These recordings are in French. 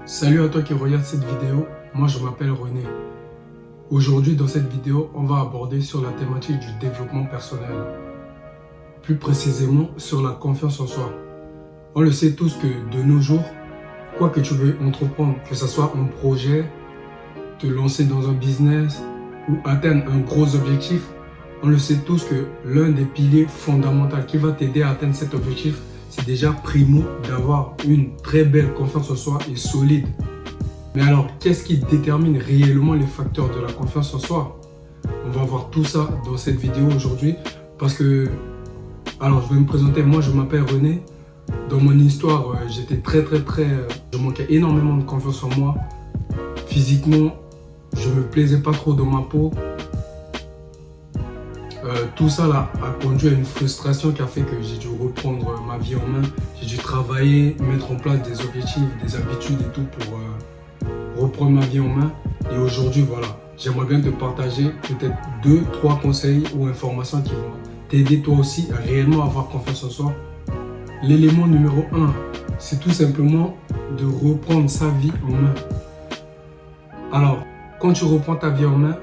Salut à toi qui regarde cette vidéo, moi je m'appelle René. Aujourd'hui dans cette vidéo, on va aborder sur la thématique du développement personnel. Plus précisément sur la confiance en soi. On le sait tous que de nos jours, quoi que tu veux entreprendre, que ce soit un projet, te lancer dans un business ou atteindre un gros objectif, on le sait tous que l'un des piliers fondamentaux qui va t'aider à atteindre cet objectif, c'est déjà primo d'avoir une très belle confiance en soi et solide. Mais alors, qu'est-ce qui détermine réellement les facteurs de la confiance en soi? On va voir tout ça dans cette vidéo aujourd'hui parce que, alors je vais me présenter, moi je m'appelle René. Dans mon histoire, j'étais je manquais énormément de confiance en moi. Physiquement, je me plaisais pas trop dans ma peau. Tout ça là a conduit à une frustration qui a fait que j'ai dû reprendre ma vie en main. J'ai dû travailler, mettre en place des objectifs, des habitudes et tout pour reprendre ma vie en main. Et aujourd'hui, voilà, j'aimerais bien te partager peut-être 2-3 conseils ou informations qui vont t'aider toi aussi à réellement avoir confiance en soi. L'élément numéro 1, c'est tout simplement de reprendre sa vie en main. Alors, quand tu reprends ta vie en main,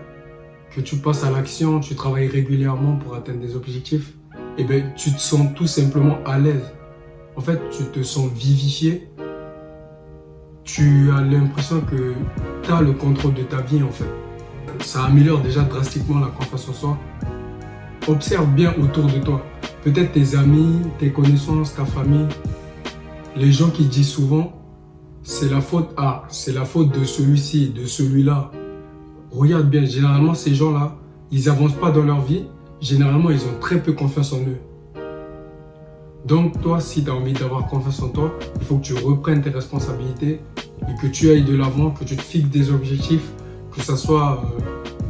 que tu passes à l'action, tu travailles régulièrement pour atteindre des objectifs, et bien tu te sens tout simplement à l'aise. En fait, tu te sens vivifié. Tu as l'impression que tu as le contrôle de ta vie en fait. Ça améliore déjà drastiquement la confiance en soi. Observe bien autour de toi. Peut-être tes amis, tes connaissances, ta famille. Les gens qui disent souvent, c'est la faute de celui-ci, de celui-là. Regarde bien, généralement ces gens-là, ils n'avancent pas dans leur vie. Généralement, ils ont très peu confiance en eux. Donc toi, si tu as envie d'avoir confiance en toi, il faut que tu reprennes tes responsabilités et que tu ailles de l'avant, que tu te fixes des objectifs, que ça soit,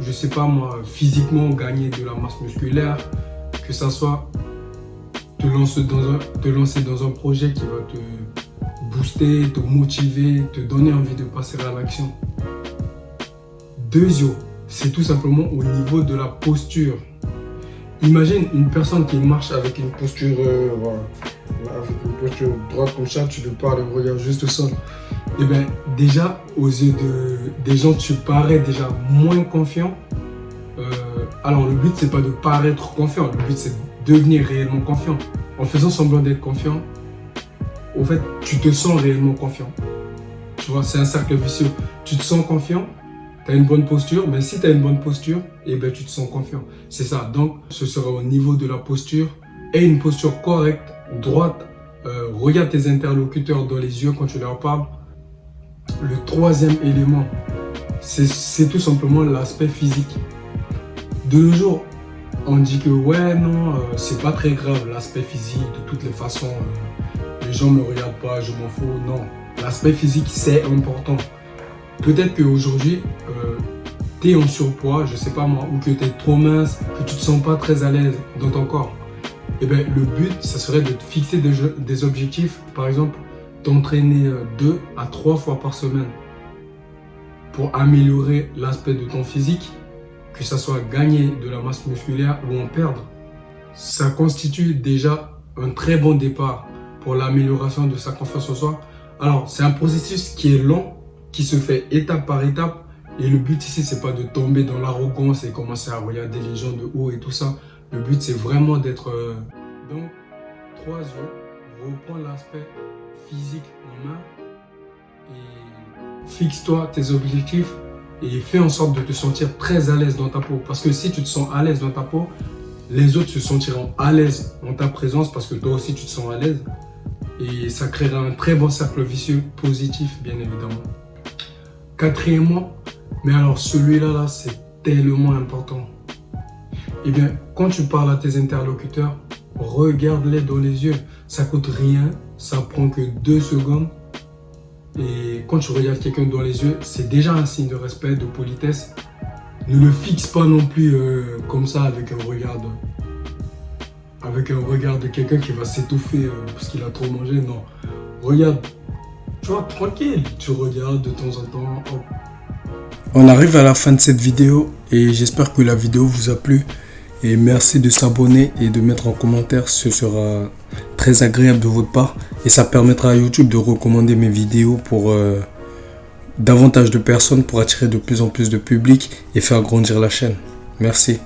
je sais pas moi, physiquement gagner de la masse musculaire, que ça soit te lancer dans un projet qui va te booster, te motiver, te donner envie de passer à l'action. Deuxièmement, c'est tout simplement au niveau de la posture. Imagine une personne qui marche avec une posture, avec une posture droite comme ça, tu ne peux pas aller regarder juste au sol. Et bien déjà, aux yeux des gens, tu parais déjà moins confiant. Alors le but, c'est pas de paraître confiant, le but c'est de devenir réellement confiant. En faisant semblant d'être confiant, au fait, tu te sens réellement confiant. Tu vois, c'est un cercle vicieux. Tu te sens confiant, tu as une bonne posture, mais si tu as une bonne posture, eh ben, tu te sens confiant. C'est ça. Donc, ce sera au niveau de la posture et une posture correcte, droite. Regarde tes interlocuteurs dans les yeux quand tu leur parles. Le troisième élément, c'est tout simplement l'aspect physique. De nos jours, on dit que ouais, non, c'est pas très grave l'aspect physique. De toutes les façons, les gens me regardent pas, je m'en fous. Non, l'aspect physique, c'est important. Peut-être qu'aujourd'hui, tu es en surpoids, je sais pas moi, ou que tu es trop mince, que tu te sens pas très à l'aise dans ton corps. Et bien, le but, ça serait de te fixer des objectifs. Par exemple, t'entraîner 2 à 3 fois par semaine pour améliorer l'aspect de ton physique, que ça soit gagner de la masse musculaire ou en perdre. Ça constitue déjà un très bon départ pour l'amélioration de sa confiance en soi. Alors, c'est un processus qui est long, qui se fait étape par étape. Et le but ici, c'est pas de tomber dans l'arrogance et commencer à regarder les gens de haut et tout ça. Le but, c'est vraiment d'être... Donc, 3 jours, reprends l'aspect physique en main et fixe-toi tes objectifs et fais en sorte de te sentir très à l'aise dans ta peau. Parce que si tu te sens à l'aise dans ta peau, les autres se sentiront à l'aise en ta présence parce que toi aussi, tu te sens à l'aise. Et ça créera un très bon cercle vicieux positif, bien évidemment. Quatrièmement, mais alors celui-là, c'est tellement important. Eh bien, quand tu parles à tes interlocuteurs, regarde-les dans les yeux. Ça coûte rien, ça prend que 2 secondes. Et quand tu regardes quelqu'un dans les yeux, c'est déjà un signe de respect, de politesse. Ne le fixe pas non plus comme ça avec un regard de quelqu'un qui va s'étouffer parce qu'il a trop mangé. Non, regarde. Tu vois, tranquille, tu regardes de temps en temps. Hop. On arrive à la fin de cette vidéo et j'espère que la vidéo vous a plu. Et merci de s'abonner et de mettre en commentaire, ce sera très agréable de votre part. Et ça permettra à YouTube de recommander mes vidéos pour davantage de personnes pour attirer de plus en plus de public et faire grandir la chaîne. Merci.